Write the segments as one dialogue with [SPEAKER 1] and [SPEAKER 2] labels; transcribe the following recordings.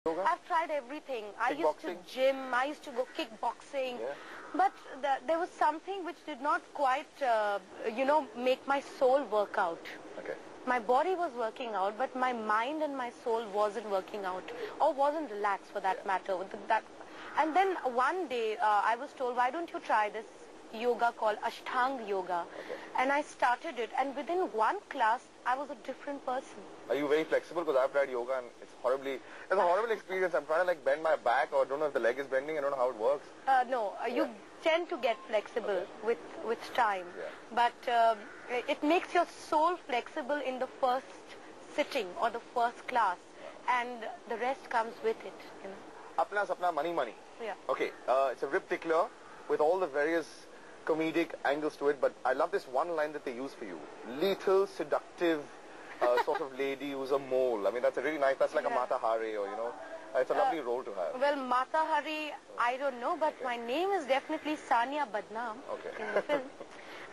[SPEAKER 1] Yoga?
[SPEAKER 2] I've tried everything. I used to gym, I used to go kickboxing, but there was something which did not quite, make my soul work out.
[SPEAKER 1] Okay.
[SPEAKER 2] My body was working out, but my mind and my soul wasn't working out, or wasn't relaxed for that matter. And then one day I was told, why don't you try this yoga called Ashtanga Yoga?
[SPEAKER 1] Okay.
[SPEAKER 2] And I started it, and within one class, I was a different person.
[SPEAKER 1] Are you very flexible? Because I've tried yoga and it's a horrible experience. I'm trying to like bend my back, or I don't know if the leg is bending. I don't know how it works.
[SPEAKER 2] No, you tend to get flexible with time.
[SPEAKER 1] Yeah.
[SPEAKER 2] But it makes your soul flexible in the first sitting or the first class, and the rest comes with it. You know.
[SPEAKER 1] Apna sapna, money, money.
[SPEAKER 2] Yeah.
[SPEAKER 1] Okay, it's a rip tickler with all the various comedic angles to it, but I love this one line that they use for you. Lethal, seductive sort of lady who's a mole. I mean, that's a really nice, that's like a Mata Hari, or, you know, it's a lovely role to have.
[SPEAKER 2] Well, Mata Hari, I don't know, but my name is definitely Sania Badnaam in the film.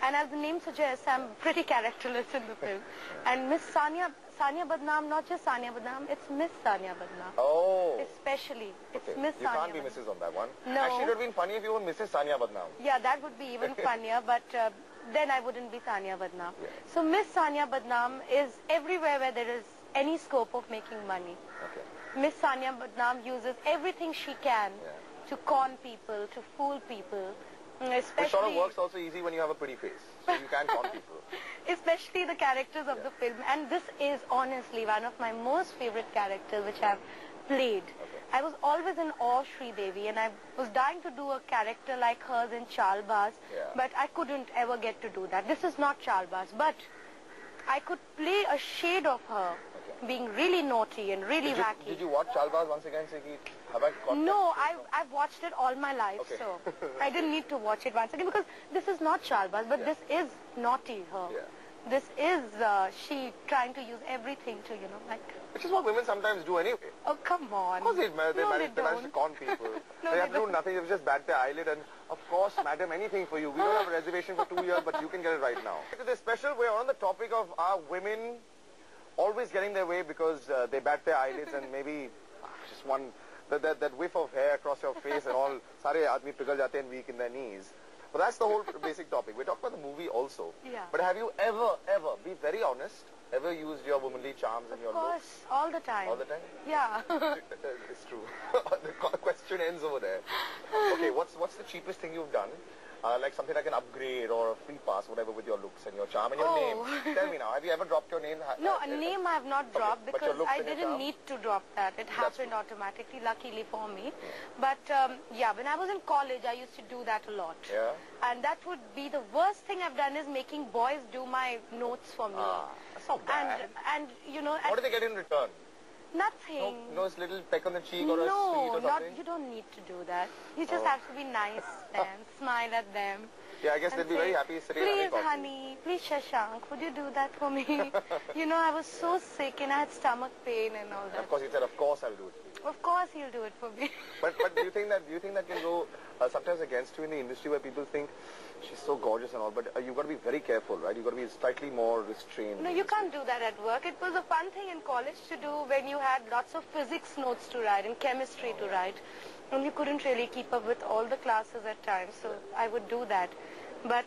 [SPEAKER 2] And as the name suggests, I'm pretty characterless in the film. And Miss Sania Badnaam, not just Sania Badnaam, it's Miss Sania Badnaam.
[SPEAKER 1] Oh.
[SPEAKER 2] Especially. It's Miss Sania.
[SPEAKER 1] You can't be Mrs. on that one.
[SPEAKER 2] No.
[SPEAKER 1] Actually, it would have been funny if you were Mrs. Sania Badnaam.
[SPEAKER 2] Yeah, that would be even funnier, but then I wouldn't be Sania Badnaam.
[SPEAKER 1] Yeah.
[SPEAKER 2] So Miss Sania Badnaam is everywhere where there is any scope of making money.
[SPEAKER 1] Okay.
[SPEAKER 2] Miss Sania Badnaam uses everything she can to con people, to fool people. Especially,
[SPEAKER 1] it sort of works also easy when you have a pretty face, so you can con people.
[SPEAKER 2] Especially the characters of the film, and this is honestly one of my most favorite characters which I've played.
[SPEAKER 1] Okay.
[SPEAKER 2] I was always in awe Sri Devi, and I was dying to do a character like hers in Chalbaz, but I couldn't ever get to do that. This is not Chalbaz, but I could play a shade of her being really naughty and really wacky.
[SPEAKER 1] Did you watch Chalbaz once again, Siki? Have I got
[SPEAKER 2] No, I've watched it all my life, so I didn't need to watch it once again, because this is not Chalbaz, but this is naughty her.
[SPEAKER 1] Yeah.
[SPEAKER 2] This is she trying to use everything to, like...
[SPEAKER 1] Which is what women sometimes do anyway.
[SPEAKER 2] Oh, come on.
[SPEAKER 1] Of course they manage to con people.
[SPEAKER 2] No,
[SPEAKER 1] they have to do nothing, they just bat their eyelid and, of course, madam, anything for you. We don't have a reservation for 2 years, but you can get it right now. To this special, we're on the topic of our women always getting their way because they bat their eyelids and maybe just one... That whiff of hair across your face and all, sare aadmi pighal jate and weak in their knees. But that's the whole basic topic. We're talking about the movie also.
[SPEAKER 2] Yeah.
[SPEAKER 1] But have you ever, be very honest, ever used your womanly charms and your looks?
[SPEAKER 2] Of course, all the time.
[SPEAKER 1] All the time?
[SPEAKER 2] Yeah.
[SPEAKER 1] It's true. The question ends over there. Okay, what's the cheapest thing you've done? Like something like an upgrade or a free pass, whatever, with your looks and your charm and your name. Tell me now, have you ever dropped your name?
[SPEAKER 2] No, a name I have not dropped because I didn't
[SPEAKER 1] charm?
[SPEAKER 2] need to drop that. It happened automatically, luckily for me. But yeah, when I was in college, I used to do that a lot.
[SPEAKER 1] Yeah.
[SPEAKER 2] And that would be the worst thing I've done, is making boys do my notes for me.
[SPEAKER 1] That's not bad.
[SPEAKER 2] And you know...
[SPEAKER 1] What do they get in return?
[SPEAKER 2] Nothing.
[SPEAKER 1] No, it's little peck on the cheek or a sweet or something?
[SPEAKER 2] You don't need to do that. You just have to be nice and smile at them.
[SPEAKER 1] Yeah, I guess they'd be very happy sitting and having
[SPEAKER 2] Please,
[SPEAKER 1] coffee.
[SPEAKER 2] honey, please, Shashank, would you do that for me? You know, I was so sick and I had stomach pain and all that.
[SPEAKER 1] Of course, he said, of course I'll do it for you.
[SPEAKER 2] Of course he'll do it for me.
[SPEAKER 1] But do you think that can go sometimes against you in the industry, where people think she's so gorgeous and all, but you've got to be very careful, right? You've got to be slightly more restrained.
[SPEAKER 2] No, you can't do that at work. It was a fun thing in college to do when you had lots of physics notes to write and chemistry to write. And you couldn't really keep up with all the classes at times, so I would do that. But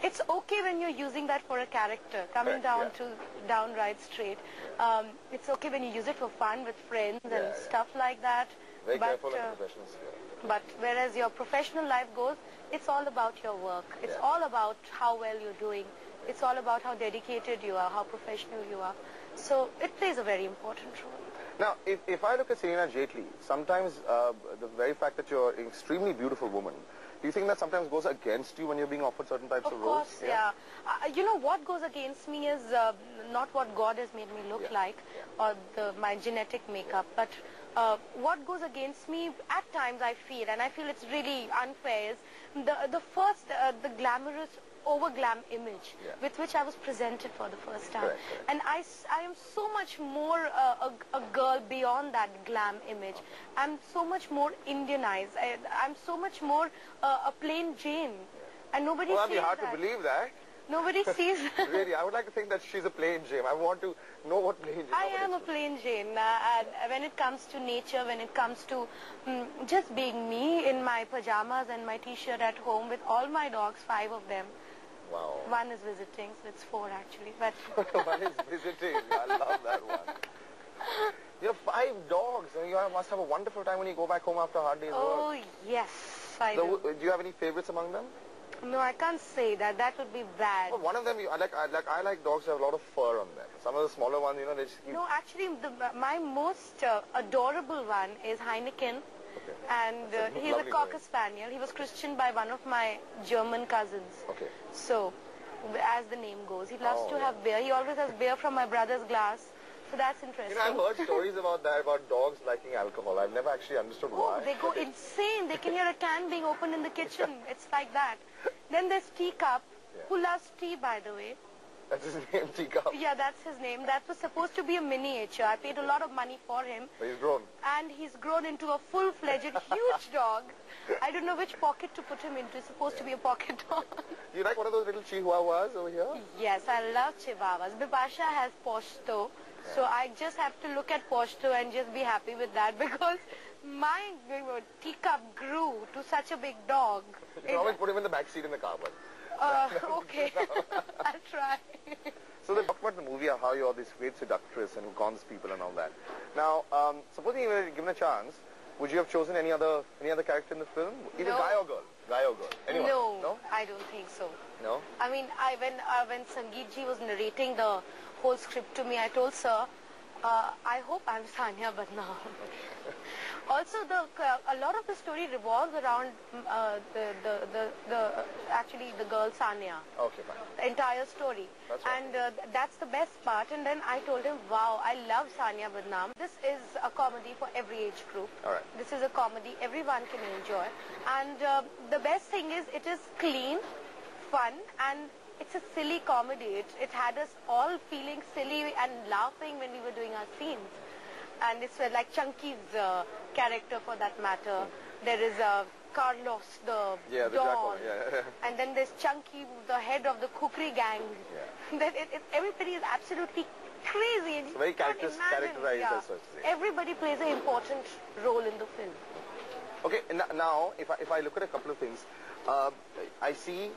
[SPEAKER 2] it's okay when you're using that for a character, coming down to downright straight. It's okay when you use it for fun with friends and stuff like that.
[SPEAKER 1] Very careful in professional sphere.
[SPEAKER 2] But whereas your professional life goes, it's all about your work. It's all about how well you're doing. It's all about how dedicated you are, how professional you are. So it plays a very important role.
[SPEAKER 1] Now, if I look at Celina Jaitley, sometimes the very fact that you're an extremely beautiful woman, do you think that sometimes goes against you when you're being offered certain types of roles?
[SPEAKER 2] Of course, yeah. You know, what goes against me is not what God has made me look like or my genetic makeup, but what goes against me at times, I feel, and I feel it's really unfair, is the glamorous over-glam image with which I was presented for the first time. And I am so much more a girl beyond that glam image. I'm so much more Indianized. I'm so much more a plain Jane. And nobody
[SPEAKER 1] Well, that'd
[SPEAKER 2] sees
[SPEAKER 1] be hard
[SPEAKER 2] that.
[SPEAKER 1] to believe that.
[SPEAKER 2] Nobody sees.
[SPEAKER 1] Really, I would like to think that she's a plain Jane. I want to know what plain Jane.
[SPEAKER 2] I am a plain Jane. And when it comes to nature, when it comes to just being me in my pajamas and my t-shirt at home with all my dogs, 5 of them.
[SPEAKER 1] Wow.
[SPEAKER 2] One is visiting, so it's 4 actually. But
[SPEAKER 1] one is visiting. I love that one. You have 5 dogs, and you must have a wonderful time when you go back home after a hard day's work.
[SPEAKER 2] oh yes, I do.
[SPEAKER 1] Do you have any favorites among them?
[SPEAKER 2] No, I can't say that. That would be bad.
[SPEAKER 1] Well, one of them, I like dogs that have a lot of fur on them. Some of the smaller ones, you know, they just keep...
[SPEAKER 2] No, actually, my most adorable one is Heineken.
[SPEAKER 1] Okay.
[SPEAKER 2] And he's a Cocker Spaniel. He was christened by one of my German cousins.
[SPEAKER 1] Okay.
[SPEAKER 2] So, as the name goes, he loves to have beer. He always has beer from my brother's glass. So that's interesting.
[SPEAKER 1] You know, I've heard stories about that, about dogs liking alcohol. I've never actually understood why.
[SPEAKER 2] Oh, they go insane. They can hear a can being opened in the kitchen. It's like that. Then there's Teacup, who loves tea, by the way.
[SPEAKER 1] That's his name, Teacup?
[SPEAKER 2] Yeah, that's his name. That was supposed to be a miniature. I paid a lot of money for him.
[SPEAKER 1] But he's grown.
[SPEAKER 2] And he's grown into a full-fledged, huge dog. I don't know which pocket to put him into. It's supposed to be a pocket dog.
[SPEAKER 1] You like one of those little chihuahuas over here?
[SPEAKER 2] Yes, I love chihuahuas. Bibasha has Poshto. So I just have to look at Poshto and just be happy with that because my Teacup grew to such a big dog.
[SPEAKER 1] You can always put him in the back seat in the car. But
[SPEAKER 2] okay, I'll try.
[SPEAKER 1] So they talked about the movie, how you're this great seductress and who cons people and all that. Now, supposing you were given a chance, would you have chosen any other character in the film? Either guy or girl? Guy or girl? Anyone?
[SPEAKER 2] No, I don't think so.
[SPEAKER 1] No?
[SPEAKER 2] I mean, when Sangeet ji was narrating the whole script to me, I told sir, I hope I'm Sania Badnaam. Also, a lot of the story revolves around actually the girl Sania.
[SPEAKER 1] Okay, fine.
[SPEAKER 2] The entire story.
[SPEAKER 1] That's right.
[SPEAKER 2] And that's the best part. And then I told him, wow, I love Sania Badnaam. This is a comedy for every age group.
[SPEAKER 1] All right.
[SPEAKER 2] This is a comedy everyone can enjoy. And the best thing is it is clean, fun, and it's a silly comedy. It had us all feeling silly and laughing when we were doing our scenes. And it's like Chunky's character for that matter. There is Carlos, the Don. And then there's Chunky, the head of the Kukri gang. Then everybody is absolutely crazy. And
[SPEAKER 1] it's very characterized as such.
[SPEAKER 2] Everybody plays an important role in the film.
[SPEAKER 1] Okay, now if I look at a couple of things, I see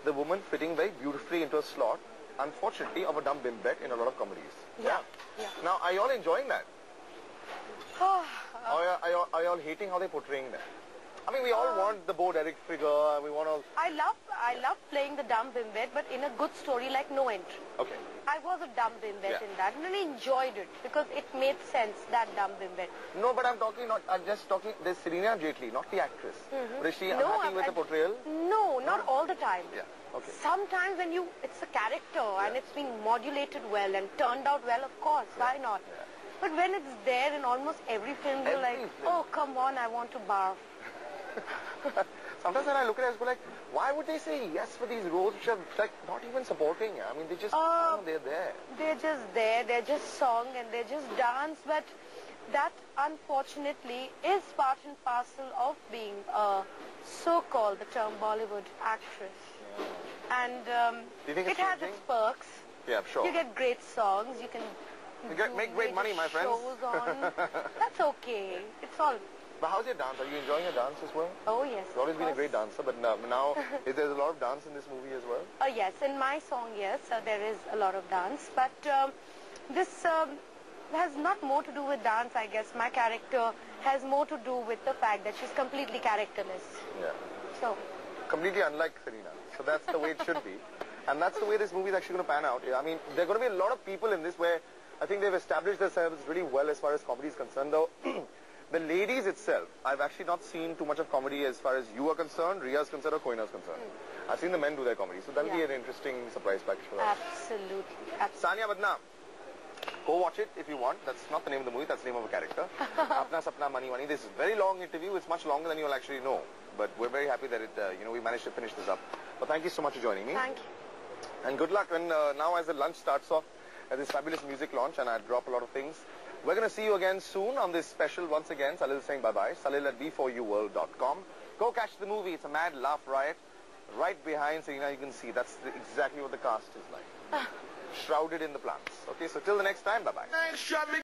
[SPEAKER 1] the woman fitting very beautifully into a slot, unfortunately, of a dumb bimbet in a lot of comedies.
[SPEAKER 2] Yeah.
[SPEAKER 1] Now, are you all enjoying that? Are you all hating how they're portraying that? I mean, we all want the Bo Derek figure, we want all...
[SPEAKER 2] I love playing the dumb bimbet, but in a good story like No Entry.
[SPEAKER 1] Okay.
[SPEAKER 2] I was a dumb bimbet in that, and I enjoyed it, because it made sense, that dumb bimbet.
[SPEAKER 1] No, but I'm just talking, there's Celina Jaitley, not the actress. But is she unhappy with the portrayal?
[SPEAKER 2] No, not all the time.
[SPEAKER 1] Yeah, okay.
[SPEAKER 2] Sometimes when it's a character, and it's being modulated well and turned out well, of course, why not?
[SPEAKER 1] Yeah.
[SPEAKER 2] But when it's there in almost every film, you're like, oh, come on, I want to barf.
[SPEAKER 1] Sometimes when I look at it, I go like, why would they say yes for these roles which are like not even supporting? I mean, they just, they're there.
[SPEAKER 2] They're just there, they're just song and they're just dance, but that unfortunately is part and parcel of being a so-called, the term Bollywood actress. And
[SPEAKER 1] do you think
[SPEAKER 2] it has its perks.
[SPEAKER 1] Yeah, sure.
[SPEAKER 2] You get great songs, you can
[SPEAKER 1] make great money, my friends.
[SPEAKER 2] Shows on. That's okay. It's all.
[SPEAKER 1] But how's your dance? Are you enjoying your dance as well?
[SPEAKER 2] Oh, yes.
[SPEAKER 1] You've always been a great dancer, but now there's a lot of dance in this movie as well?
[SPEAKER 2] Yes, in my song, yes, there is a lot of dance. But this has not more to do with dance, I guess. My character has more to do with the fact that she's completely characterless.
[SPEAKER 1] Yeah.
[SPEAKER 2] So.
[SPEAKER 1] Completely unlike Celina. So that's the way it should be. And that's the way this movie is actually going to pan out. I mean, there are going to be a lot of people in this where I think they've established themselves really well as far as comedy is concerned, though. The ladies itself, I've actually not seen too much of comedy as far as you are concerned, Ria's concerned, or Koina's concerned. I've seen the men do their comedy, so that'll be an interesting surprise package for us.
[SPEAKER 2] Absolutely.
[SPEAKER 1] Sania Badnaam. Go watch it if you want. That's not the name of the movie, that's the name of a character. Apna Sapna Mani Mani. This is a very long interview. It's much longer than you'll actually know. But we're very happy that we managed to finish this up. But thank you so much for joining me.
[SPEAKER 2] Thank you.
[SPEAKER 1] And good luck. And now as the lunch starts off, this fabulous music launch, and I drop a lot of things. We're going to see you again soon on this special. Once again, Salil saying bye-bye. Salil at b4uworld.com. Go catch the movie. It's a mad laugh riot. right behind Celina, you can see that's exactly what the cast is like. Shrouded in the plants. Okay, so till the next time, bye-bye.